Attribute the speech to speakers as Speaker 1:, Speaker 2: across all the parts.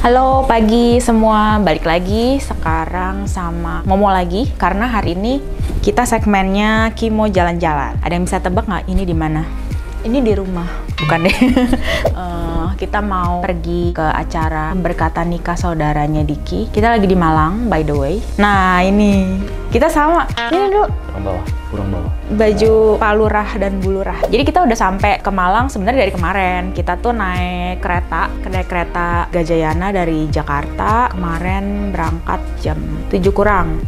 Speaker 1: Halo pagi semua, balik lagi sekarang sama Momo lagi karena hari ini kita segmennya Kimo jalan-jalan. Ada yang bisa tebak nggak ini di mana? Ini di rumah, bukan deh. Kita mau pergi ke acara pemberkatan nikah saudaranya Diki. Kita lagi di Malang, by the way. Nah ini kita sama. Ini dulu.
Speaker 2: Kurang bawah.
Speaker 1: Baju Pak Lurah dan Bu Lurah. Jadi kita udah sampai ke Malang sebenarnya dari kemarin. Kita tuh naik kereta Gajayana dari Jakarta. Kemarin berangkat jam 7 kurang.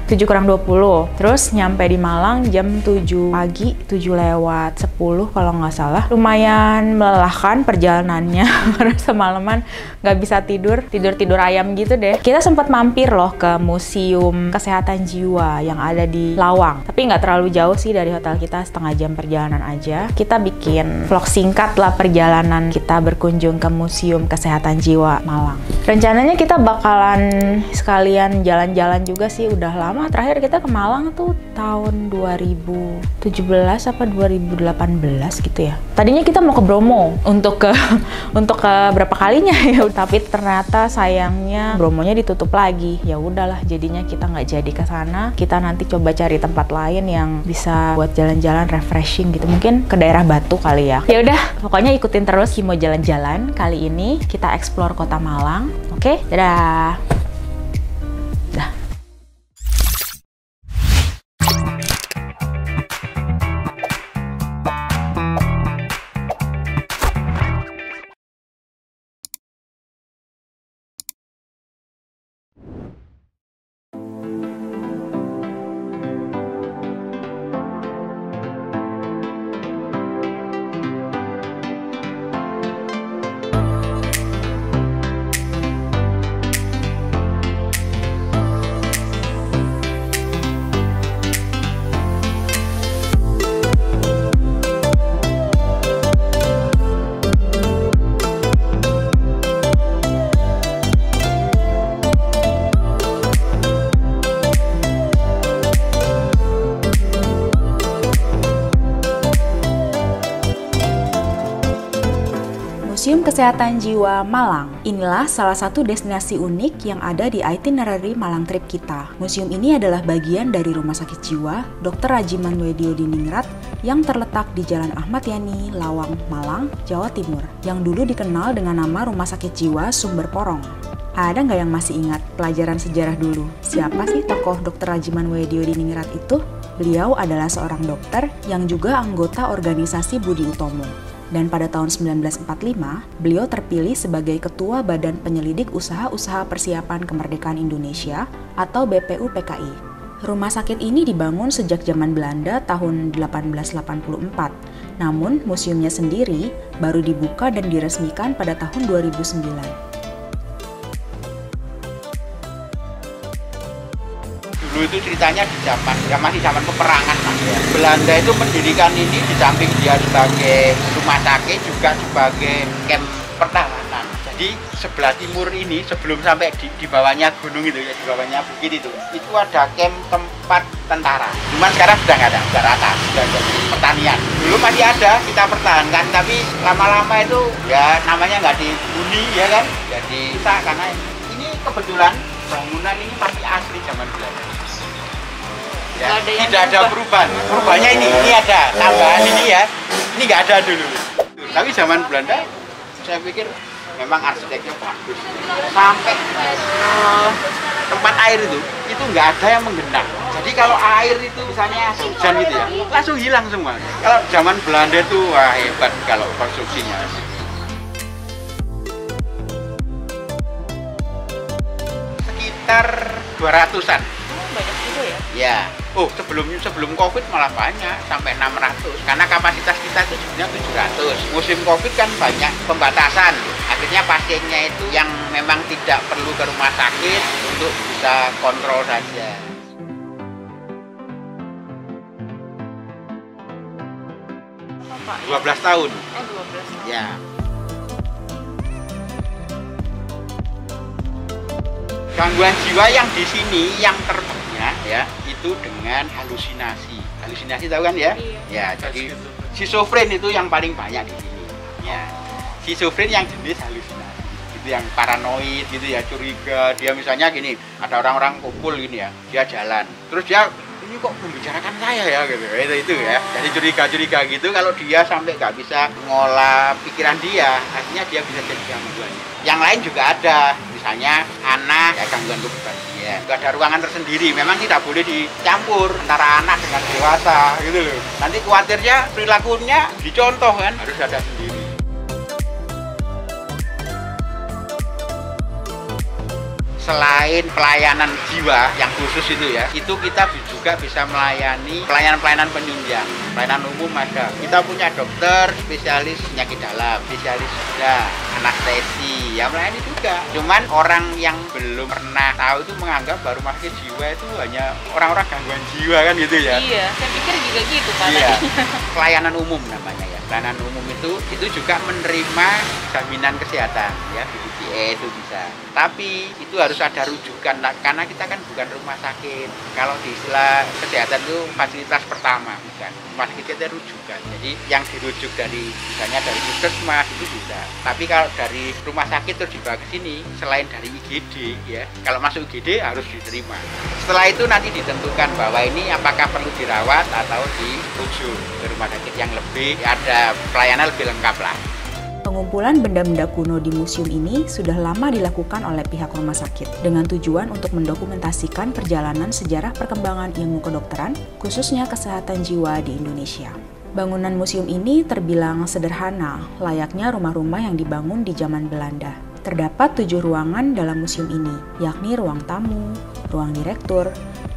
Speaker 1: 7 kurang 20. Terus nyampe di Malang jam 7 pagi, 7 lewat 10 kalau nggak salah. Lumayan melelahkan perjalanannya karena semalaman nggak bisa tidur ayam gitu deh. Kita sempat mampir loh ke Museum Kesehatan Jiwa yang ada di Lawang. Tapi nggak terlalu jauh sih dari hotel kita, setengah jam perjalanan aja. Kita bikin vlog singkat lah perjalanan kita berkunjung ke Museum Kesehatan Jiwa Malang. Rencananya kita bakalan sekalian jalan-jalan juga sih, udah lama. Terakhir kita ke Malang tuh tahun 2017 apa 2018 gitu ya. Tadinya kita mau ke Bromo untuk ke berapa kalinya ya, tapi ternyata sayangnya Bromonya ditutup lagi. Ya udahlah, jadinya kita nggak jadi ke sana. Kita nanti coba cari tempat lain yang bisa buat jalan-jalan refreshing gitu. Mungkin ke daerah Batu kali ya. Ya udah, pokoknya ikutin terus Kimo jalan-jalan. Kali ini kita explore kota Malang. Oke, dadah. Museum Kesehatan Jiwa Malang. Inilah salah satu destinasi unik yang ada di itinerary Malang Trip kita. Museum ini adalah bagian dari Rumah Sakit Jiwa Dr. Rajiman Weddiodiningrat yang terletak di Jalan Ahmad Yani, Lawang, Malang, Jawa Timur, yang dulu dikenal dengan nama Rumah Sakit Jiwa Sumber Porong. Ada nggak yang masih ingat pelajaran sejarah dulu? Siapa sih tokoh Dr. Rajiman Weddiodiningrat itu? Beliau adalah seorang dokter yang juga anggota organisasi Budi Utomo. Dan pada tahun 1945, beliau terpilih sebagai Ketua Badan Penyelidik Usaha-Usaha Persiapan Kemerdekaan Indonesia atau BPUPKI. Rumah sakit ini dibangun sejak zaman Belanda tahun 1884. Namun, museumnya sendiri baru dibuka dan diresmikan pada tahun 2009.
Speaker 3: Dulu itu ceritanya di masih zaman peperangan Mas ya. Belanda itu mendirikan ini di samping dia sebagai rumah sakit juga sebagai camp pertahanan. Jadi sebelah timur ini sebelum sampai di bawahnya gunung itu ya, di bawahnya bukit itu ada camp tempat tentara. Cuman sekarang sudah nggak ada, sudah rata, sudah jadi pertanian. Dulu masih ada, kita pertahankan, tapi lama-lama itu ya namanya nggak dihuni ya kan. Jadi kita karena ini kebetulan bangunan ini masih asli zaman Belanda. Ya, tidak ada perubahan. Perubahannya ini ada tambahan ini ya. Ini nggak ada dulu. Tapi zaman Belanda, saya pikir memang arsiteknya bagus. Sampai tempat air itu nggak ada yang menggenang. Jadi kalau air itu misalnya hujan gitu ya, langsung hilang semua. Kalau zaman Belanda itu wah hebat kalau konstruksinya. Sekitar 200-an.
Speaker 1: Banyak juga ya?
Speaker 3: Ya. Oh, sebelum Covid malah banyak, sampai 600. Karena kapasitas kita itu sebenarnya 700. Musim Covid kan banyak pembatasan. Akhirnya pasiennya itu yang memang tidak perlu ke rumah sakit untuk bisa kontrol saja.
Speaker 1: Apa,
Speaker 3: 12 tahun.
Speaker 1: 12 tahun.
Speaker 3: Ya. Gangguan jiwa yang di sini yang terbanyak ya itu dengan halusinasi. Halusinasi tahu kan ya?
Speaker 1: Iya.
Speaker 3: Ya, jadi schizofren itu yang paling banyak di sini. Ya. Schizofren yang jenis halusinasi. Gitu gitu, yang paranoid gitu ya, curiga. Dia misalnya gini, ada orang-orang kumpul gini ya, dia jalan, terus dia ini kok membicarakan saya ya gitu, itu ya. Jadi curiga gitu, kalau dia sampai nggak bisa ngolah pikiran dia, akhirnya dia bisa jadi gangguan. Yang lain juga ada, misalnya anak ya, gangguan kepribadian, nggak ada ruangan tersendiri, memang tidak boleh dicampur antara anak dengan dewasa gitu loh. Nanti khawatirnya perilakunya dicontoh kan, harus ada sendiri. Selain pelayanan jiwa yang khusus itu ya, itu kita juga bisa melayani pelayanan-pelayanan penunjang. Pelayanan umum ada. Kita punya dokter spesialis penyakit dalam, spesialis bedah, anestesi, ya melayani juga. Cuman orang yang belum pernah tahu itu menganggap baru rumah sakit jiwa itu hanya orang-orang gangguan jiwa kan gitu ya.
Speaker 1: Iya, saya pikir juga gitu Pak.
Speaker 3: Iya. Pelayanan umum namanya ya. Pelayanan umum itu juga menerima jaminan kesehatan ya, BPJS itu bisa. Tapi itu harus ada rujukan karena kita kan bukan rumah sakit. Kalau di istilah kesehatan itu fasilitas pertama bukan. Rumah sakit kita rujukan. Jadi yang dirujuk dari misalnya dari puskesmas itu bisa. Tapi kalau dari rumah sakit terus dibawa ke sini, selain dari IGD ya, kalau masuk IGD harus diterima. Setelah itu nanti ditentukan bahwa ini apakah perlu dirawat atau dirujuk ke rumah sakit yang lebih ada pelayanan lebih lengkap lah.
Speaker 1: Pengumpulan benda-benda kuno di museum ini sudah lama dilakukan oleh pihak rumah sakit dengan tujuan untuk mendokumentasikan perjalanan sejarah perkembangan ilmu kedokteran, khususnya kesehatan jiwa di Indonesia. Bangunan museum ini terbilang sederhana, layaknya rumah-rumah yang dibangun di zaman Belanda. Terdapat 7 ruangan dalam museum ini, yakni ruang tamu, ruang direktur,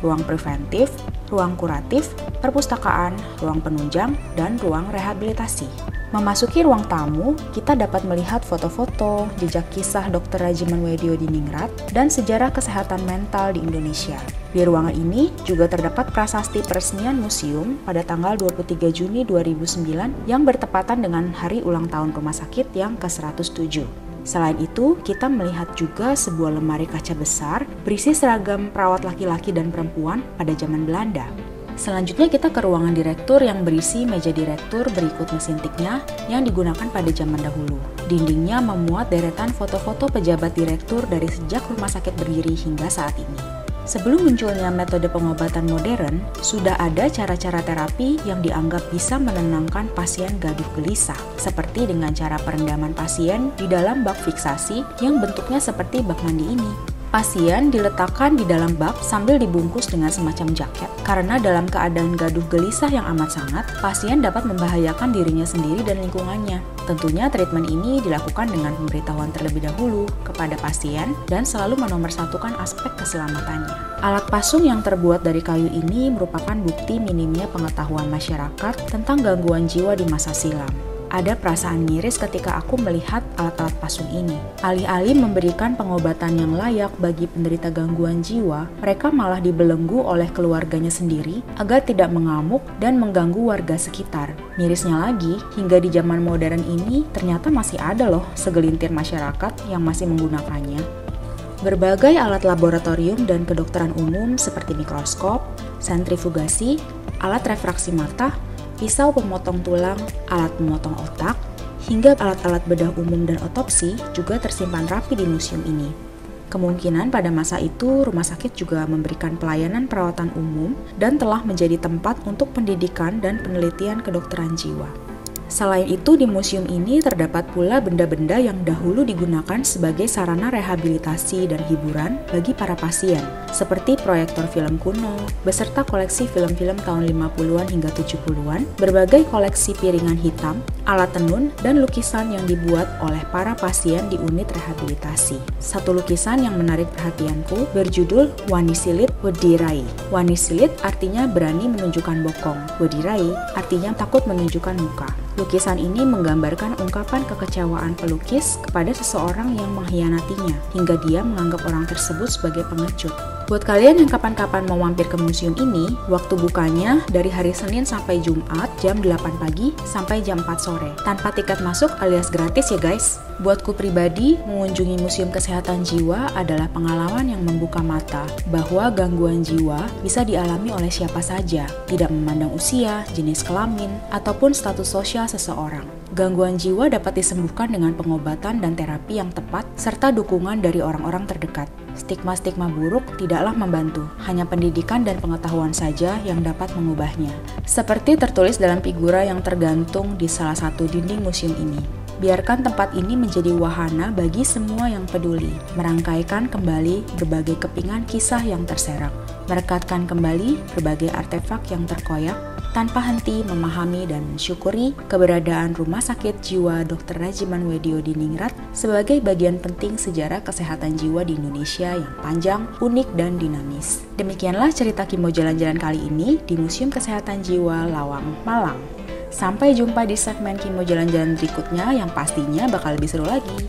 Speaker 1: ruang preventif, ruang kuratif, perpustakaan, ruang penunjang, dan ruang rehabilitasi. Memasuki ruang tamu, kita dapat melihat foto-foto, jejak kisah Dr. Rajiman Weddio di Ningrat, dan sejarah kesehatan mental di Indonesia. Di ruangan ini juga terdapat prasasti peresmian museum pada tanggal 23 Juni 2009 yang bertepatan dengan hari ulang tahun rumah sakit yang ke-107. Selain itu, kita melihat juga sebuah lemari kaca besar berisi seragam perawat laki-laki dan perempuan pada zaman Belanda. Selanjutnya kita ke ruangan direktur yang berisi meja direktur berikut mesin tiknya yang digunakan pada zaman dahulu. Dindingnya memuat deretan foto-foto pejabat direktur dari sejak rumah sakit berdiri hingga saat ini. Sebelum munculnya metode pengobatan modern, sudah ada cara-cara terapi yang dianggap bisa menenangkan pasien gaduh gelisah, seperti dengan cara perendaman pasien di dalam bak fiksasi yang bentuknya seperti bak mandi ini. Pasien diletakkan di dalam bak sambil dibungkus dengan semacam jaket. Karena dalam keadaan gaduh gelisah yang amat sangat, pasien dapat membahayakan dirinya sendiri dan lingkungannya. Tentunya treatment ini dilakukan dengan pemberitahuan terlebih dahulu kepada pasien dan selalu menomorsatukan aspek keselamatannya. Alat pasung yang terbuat dari kayu ini merupakan bukti minimnya pengetahuan masyarakat tentang gangguan jiwa di masa silam. Ada perasaan miris ketika aku melihat alat-alat pasung ini. Alih-alih memberikan pengobatan yang layak bagi penderita gangguan jiwa, mereka malah dibelenggu oleh keluarganya sendiri agar tidak mengamuk dan mengganggu warga sekitar. Mirisnya lagi, hingga di zaman modern ini ternyata masih ada loh segelintir masyarakat yang masih menggunakannya. Berbagai alat laboratorium dan kedokteran umum seperti mikroskop, sentrifugasi, alat refraksi mata, pisau pemotong tulang, alat pemotong otak, hingga alat-alat bedah umum dan otopsi juga tersimpan rapi di museum ini. Kemungkinan pada masa itu rumah sakit juga memberikan pelayanan perawatan umum dan telah menjadi tempat untuk pendidikan dan penelitian kedokteran jiwa. Selain itu, di museum ini terdapat pula benda-benda yang dahulu digunakan sebagai sarana rehabilitasi dan hiburan bagi para pasien, seperti proyektor film kuno, beserta koleksi film-film tahun 50-an hingga 70-an, berbagai koleksi piringan hitam, alat tenun, dan lukisan yang dibuat oleh para pasien di unit rehabilitasi. Satu lukisan yang menarik perhatianku berjudul Wani Silit Wedirai. Wani Silit artinya berani menunjukkan bokong, Wedirai artinya takut menunjukkan muka. Lukisan ini menggambarkan ungkapan kekecewaan pelukis kepada seseorang yang mengkhianatinya, hingga dia menganggap orang tersebut sebagai pengecut. Buat kalian yang kapan-kapan mau mampir ke museum ini, waktu bukanya dari hari Senin sampai Jumat jam 8 pagi sampai jam 4 sore. Tanpa tiket masuk alias gratis ya guys. Buatku pribadi, mengunjungi Museum Kesehatan Jiwa adalah pengalaman yang membuka mata bahwa gangguan jiwa bisa dialami oleh siapa saja, tidak memandang usia, jenis kelamin, ataupun status sosial seseorang. Gangguan jiwa dapat disembuhkan dengan pengobatan dan terapi yang tepat, serta dukungan dari orang-orang terdekat. Stigma-stigma buruk tidaklah membantu, hanya pendidikan dan pengetahuan saja yang dapat mengubahnya. Seperti tertulis dalam figura yang tergantung di salah satu dinding museum ini. Biarkan tempat ini menjadi wahana bagi semua yang peduli, merangkaikan kembali berbagai kepingan kisah yang terserak, merekatkan kembali berbagai artefak yang terkoyak, tanpa henti memahami dan mensyukuri keberadaan Rumah Sakit Jiwa Dr. Rajiman Wedio di Ningrat sebagai bagian penting sejarah kesehatan jiwa di Indonesia yang panjang, unik, dan dinamis. Demikianlah cerita Kimbo Jalan-Jalan kali ini di Museum Kesehatan Jiwa Lawang, Malang. Sampai jumpa di segmen Kimbo Jalan-Jalan berikutnya yang pastinya bakal lebih seru lagi.